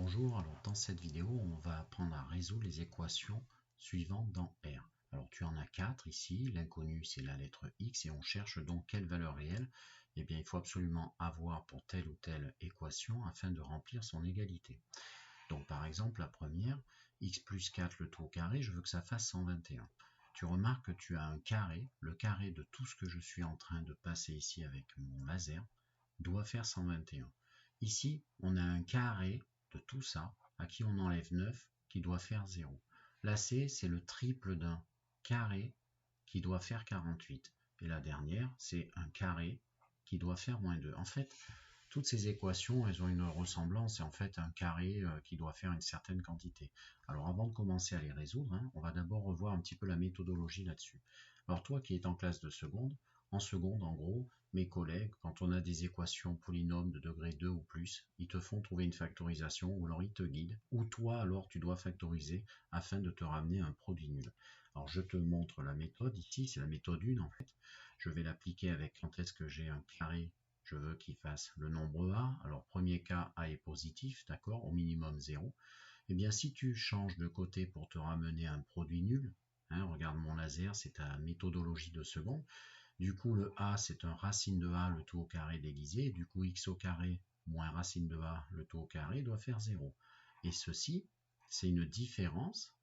Bonjour, alors dans cette vidéo, on va apprendre à résoudre les équations suivantes dans R. Alors tu en as 4 ici, l'inconnu c'est la lettre X et on cherche donc quelle valeur réelle. Eh bien il faut absolument avoir pour telle ou telle équation afin de remplir son égalité. Donc par exemple la première, X plus 4 le tout au carré, je veux que ça fasse 121. Tu remarques que tu as un carré, le carré de tout ce que je suis en train de passer ici avec mon laser doit faire 121. Ici on a un carré de tout ça, à qui on enlève 9, qui doit faire 0. La C, c'est le triple d'un carré qui doit faire 48. Et la dernière, c'est un carré qui doit faire moins 2. En fait, toutes ces équations, elles ont une ressemblance, c'est en fait un carré qui doit faire une certaine quantité. Alors avant de commencer à les résoudre, on va d'abord revoir un petit peu la méthodologie là-dessus. Alors toi qui es en classe de seconde, en gros, mes collègues, quand on a des équations polynômes de degré 2 ou plus, ils te font trouver une factorisation ou alors ils te guident, ou toi alors tu dois factoriser afin de te ramener un produit nul. Alors je te montre la méthode ici, c'est la méthode 1 en fait. Je vais l'appliquer avec quand est-ce que j'ai un carré, je veux qu'il fasse le nombre A. Alors premier cas, A est positif, d'accord, au minimum 0. Eh bien si tu changes de côté pour te ramener un produit nul, regarde mon laser, c'est ta méthodologie de seconde. Du coup, le A, c'est un racine de A, le tout au carré déguisé. Du coup, x au carré moins racine de A, le tout au carré, doit faire 0. Et ceci, c'est une différence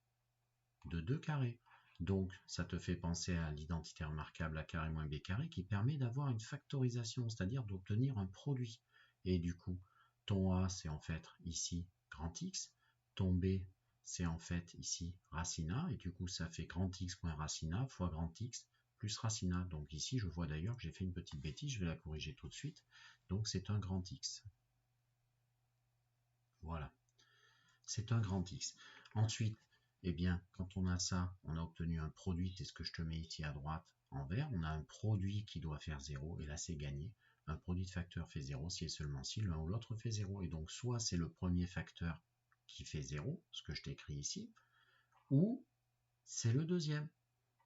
de 2 carrés. Donc, ça te fait penser à l'identité remarquable A carré moins B carré qui permet d'avoir une factorisation, c'est-à-dire d'obtenir un produit. Et du coup, ton A, c'est en fait ici grand X. Ton B, c'est en fait ici racine A. Et du coup, ça fait grand X moins racine A fois grand X plus racine A. Donc ici, je vois d'ailleurs que j'ai fait une petite bêtise, je vais la corriger tout de suite. Donc c'est un grand X. Voilà, c'est un grand X. Ensuite, eh bien, quand on a ça, on a obtenu un produit, c'est ce que je te mets ici à droite en vert. On a un produit qui doit faire 0, et là c'est gagné. Un produit de facteur fait 0 si et seulement si l'un ou l'autre fait 0. Et donc soit c'est le premier facteur qui fait 0, ce que je t'écris ici, ou c'est le deuxième.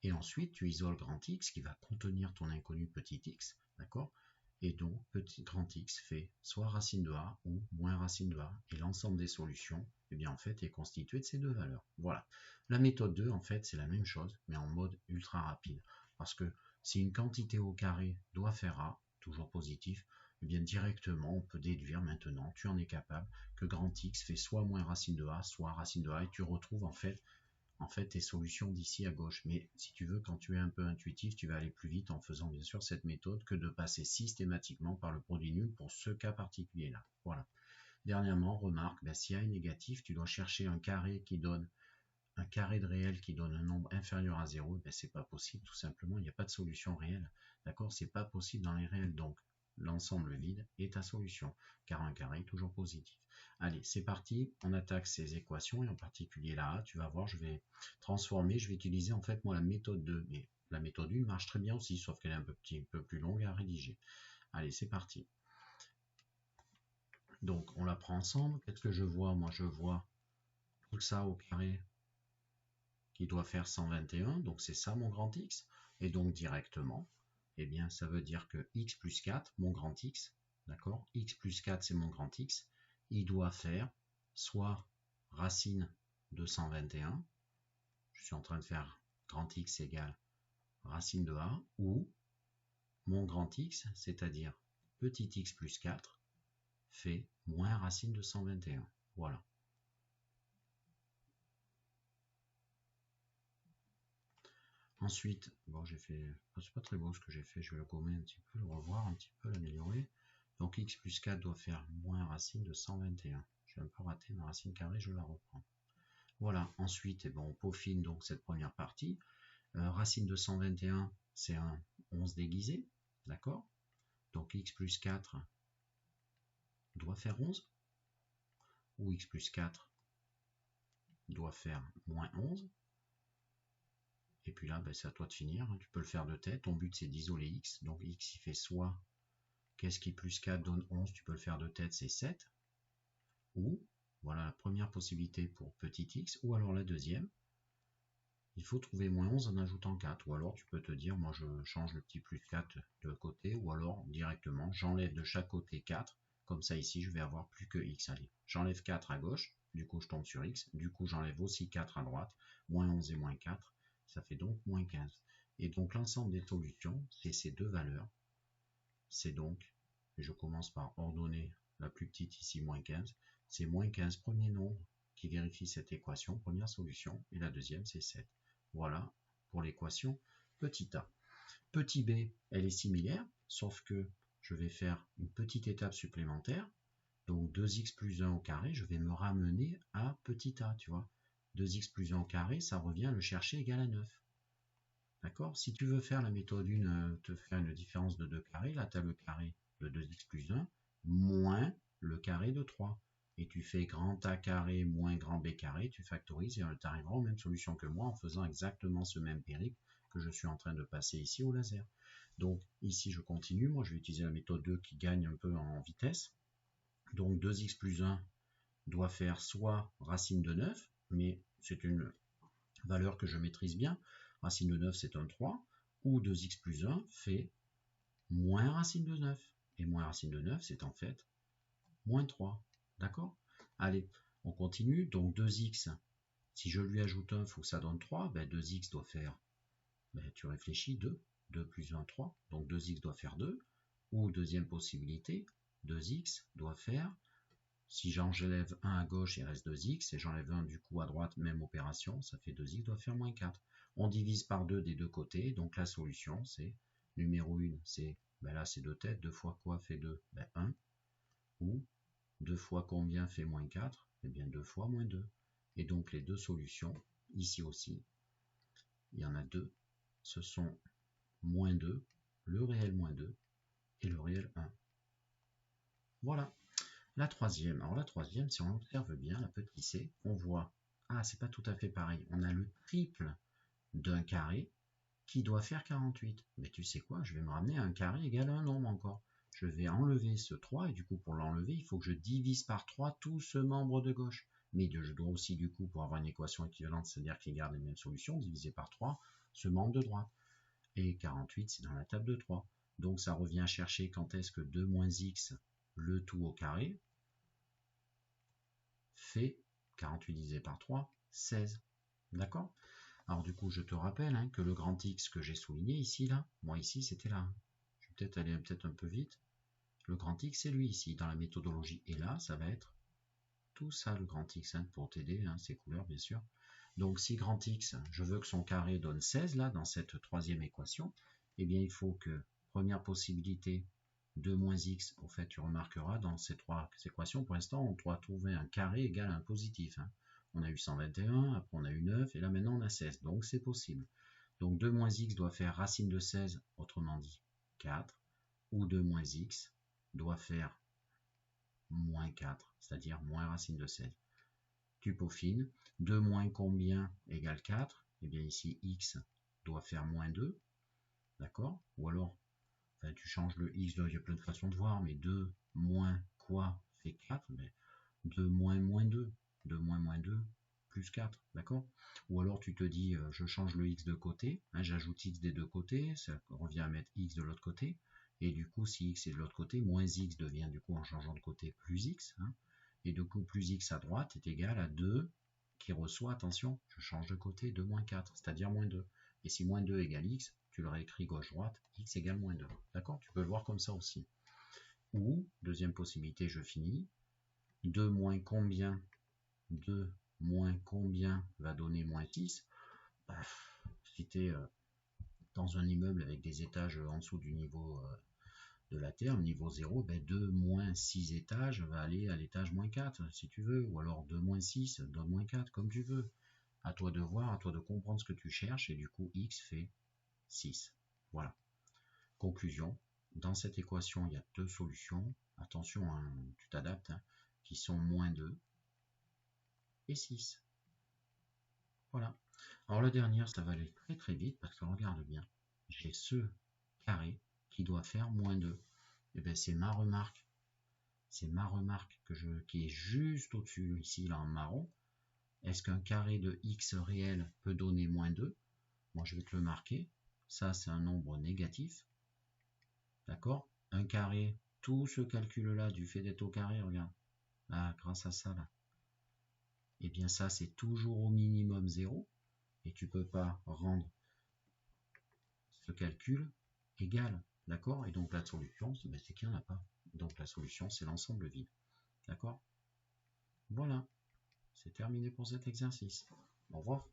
Et ensuite, tu isoles grand X qui va contenir ton inconnu petit x, d'accord? Et donc, petit grand X fait soit racine de A ou moins racine de A. Et l'ensemble des solutions, eh bien, en fait, est constitué de ces deux valeurs. Voilà. La méthode 2, en fait, c'est la même chose, mais en mode ultra rapide. Parce que si une quantité au carré doit faire A, toujours positif, eh bien, directement, on peut déduire maintenant, tu en es capable, que grand X fait soit moins racine de A, soit racine de A, et tu retrouves, en fait, tes solutions d'ici à gauche. Mais si tu veux, quand tu es un peu intuitif, tu vas aller plus vite en faisant bien sûr cette méthode que de passer systématiquement par le produit nul pour ce cas particulier là. Voilà. Dernièrement, remarque, si A est négatif, tu dois chercher un carré qui donne un carré de réel qui donne un nombre inférieur à 0, c'est pas possible, tout simplement, il n'y a pas de solution réelle. D'accord, c'est pas possible dans les réels, donc l'ensemble vide est ta solution, car un carré est toujours positif. Allez, c'est parti, on attaque ces équations, et en particulier là, tu vas voir, je vais transformer, je vais utiliser en fait moi la méthode 2, mais la méthode 1 marche très bien aussi, sauf qu'elle est un petit peu plus longue à rédiger. Allez, c'est parti. Donc, on la prend ensemble, qu'est-ce que je vois? Moi, je vois tout ça au carré qui doit faire 121, donc c'est ça mon grand X, et donc directement, eh bien ça veut dire que X plus 4, mon grand X, d'accord, X plus 4 c'est mon grand X, il doit faire soit racine de 121, je suis en train de faire grand X égale racine de A, ou mon grand X, c'est-à-dire petit x plus 4, fait moins racine de 121, voilà. Ensuite, bon, j'ai fait, c'est pas très beau ce que j'ai fait, je vais le gommer un petit peu, le revoir un petit peu, l'améliorer. Donc x plus 4 doit faire moins racine de 121. J'ai un peu raté ma racine carrée, je la reprends. Voilà, ensuite, on peaufine donc cette première partie. Racine de 121, c'est un 11 déguisé, d'accord? Donc x plus 4 doit faire 11, ou x plus 4 doit faire moins 11. Et puis là, c'est à toi de finir, tu peux le faire de tête, ton but c'est d'isoler x, donc x il fait soit, qu'est-ce qui plus 4 donne 11, tu peux le faire de tête, c'est 7, ou, voilà la première possibilité pour petit x, ou alors la deuxième, il faut trouver moins 11 en ajoutant 4, ou alors tu peux te dire, moi je change le petit plus 4 de côté, ou alors directement, j'enlève de chaque côté 4, Comme ça, ici, je vais avoir plus que x. Allez, j'enlève 4 à gauche, du coup, je tombe sur x. Du coup, j'enlève aussi 4 à droite. Moins 11 et moins 4, ça fait donc moins 15. Et donc, l'ensemble des solutions, c'est ces deux valeurs. C'est donc, je commence par ordonner la plus petite ici, moins 15. C'est moins 15, premier nombre qui vérifie cette équation, première solution. Et la deuxième, c'est 7. Voilà pour l'équation petit a. Petit b, elle est similaire, sauf que je vais faire une petite étape supplémentaire. Donc 2x plus 1 au carré, je vais me ramener à petit a, tu vois. 2x plus 1 au carré, ça revient à le chercher égal à 9. D'accord? Si tu veux faire la méthode 1, te faire une différence de 2 carrés, là tu as le carré de 2x plus 1 moins le carré de 3. Et tu fais grand A carré moins grand B carré, tu factorises et tu arriveras aux mêmes solutions que moi en faisant exactement ce même périple que je suis en train de passer ici au laser. Donc ici je continue, moi je vais utiliser la méthode 2 qui gagne un peu en vitesse. Donc 2x plus 1 doit faire soit racine de 9, mais c'est une valeur que je maîtrise bien. Racine de 9 c'est un 3, ou 2x plus 1 fait moins racine de 9. Et moins racine de 9 c'est en fait moins 3. D'accord? Allez, on continue. Donc 2x, si je lui ajoute 1, il faut que ça donne 3. Ben 2x doit faire, tu réfléchis, 2. 2 plus 1, 3. Donc 2x doit faire 2. Ou deuxième possibilité, 2x doit faire, si j'enlève 1 à gauche, il reste 2x. Et j'enlève 1 du coup à droite, même opération. Ça fait 2x doit faire moins 4. On divise par 2 des deux côtés. Donc la solution, c'est numéro 1, c'est, là c'est 2 têtes. 2 fois quoi fait 2? 1. Ou 2 fois combien fait moins 4? Eh bien 2 fois moins 2. Et donc les deux solutions, ici aussi, il y en a deux. Ce sont moins 2, le réel moins 2 et le réel 1. Voilà. La troisième. Alors la troisième, si on observe bien, la petite c, on voit, c'est pas tout à fait pareil. On a le triple d'un carré qui doit faire 48. Mais tu sais quoi? Je vais me ramener à un carré égal à un nombre encore. Je vais enlever ce 3, et du coup, pour l'enlever, il faut que je divise par 3 tout ce membre de gauche. Mais je dois aussi, du coup, pour avoir une équation équivalente, c'est-à-dire qu'il garde les mêmes solutions, diviser par 3 ce membre de droite. Et 48, c'est dans la table de 3. Donc, ça revient à chercher quand est-ce que 2 moins x, le tout au carré, fait 48 divisé par 3, 16. D'accord? Alors du coup, je te rappelle que le grand X que j'ai souligné ici, là, moi ici, c'était là. Je vais peut-être aller un peu vite. Le grand X, c'est lui ici, dans la méthodologie. Et là, ça va être tout ça, le grand X, pour t'aider, ces couleurs, bien sûr. Donc si grand X, je veux que son carré donne 16, là, dans cette troisième équation, eh bien, il faut que, première possibilité, 2 moins x, au fait, tu remarqueras, dans ces trois équations, pour l'instant, on doit trouver un carré égal à un positif. On a eu 121, après on a eu 9, et là maintenant on a 16, donc c'est possible. Donc 2 moins x doit faire racine de 16, autrement dit 4, ou 2 moins x doit faire moins 4, c'est-à-dire moins racine de 16. Tu peaufines, 2 moins combien égale 4? Eh bien ici x doit faire moins 2, d'accord? Ou alors, tu changes le x, il y a plein de façons de voir, mais 2 moins quoi fait 4? 2 moins moins 2, 2 moins moins 2, plus 4, d'accord? Ou alors tu te dis, je change le x de côté, j'ajoute x des deux côtés, ça revient à mettre x de l'autre côté, et du coup, si x est de l'autre côté, moins x devient du coup, en changeant de côté, plus x, et du coup, plus x à droite est égal à 2, qui reçoit, attention, je change de côté, 2 moins 4, c'est-à-dire moins 2. Et si moins 2 égale x, tu le réécris gauche-droite, x égale moins 2, d'accord? Tu peux le voir comme ça aussi. Ou, deuxième possibilité, je finis, 2 moins combien? 2 moins combien va donner moins 6? Si tu es dans un immeuble avec des étages en dessous du niveau de la terre, niveau 0, 2 moins 6 étages va aller à l'étage moins 4, si tu veux. Ou alors 2 moins 6 donne moins 4, comme tu veux. À toi de voir, à toi de comprendre ce que tu cherches, et du coup, x fait 6. Voilà. Conclusion. Dans cette équation, il y a deux solutions. Attention, tu t'adaptes, qui sont moins 2 et 6. Voilà. Alors la dernière, ça va aller très très vite parce que regarde bien. J'ai ce carré qui doit faire moins 2. Et bien c'est ma remarque. C'est ma remarque qui est juste au-dessus ici là en marron. Est-ce qu'un carré de x réel peut donner moins 2? Moi je vais te le marquer. Ça c'est un nombre négatif. D'accord? Un carré tout ce calcul-là du fait d'être au carré, regarde, ah, grâce à ça là, et bien ça c'est toujours au minimum 0, et tu peux pas rendre ce calcul égal, d'accord? Et donc la solution, c'est qu'il n'y en a pas. Donc la solution, c'est l'ensemble vide, d'accord? Voilà, c'est terminé pour cet exercice. Au revoir.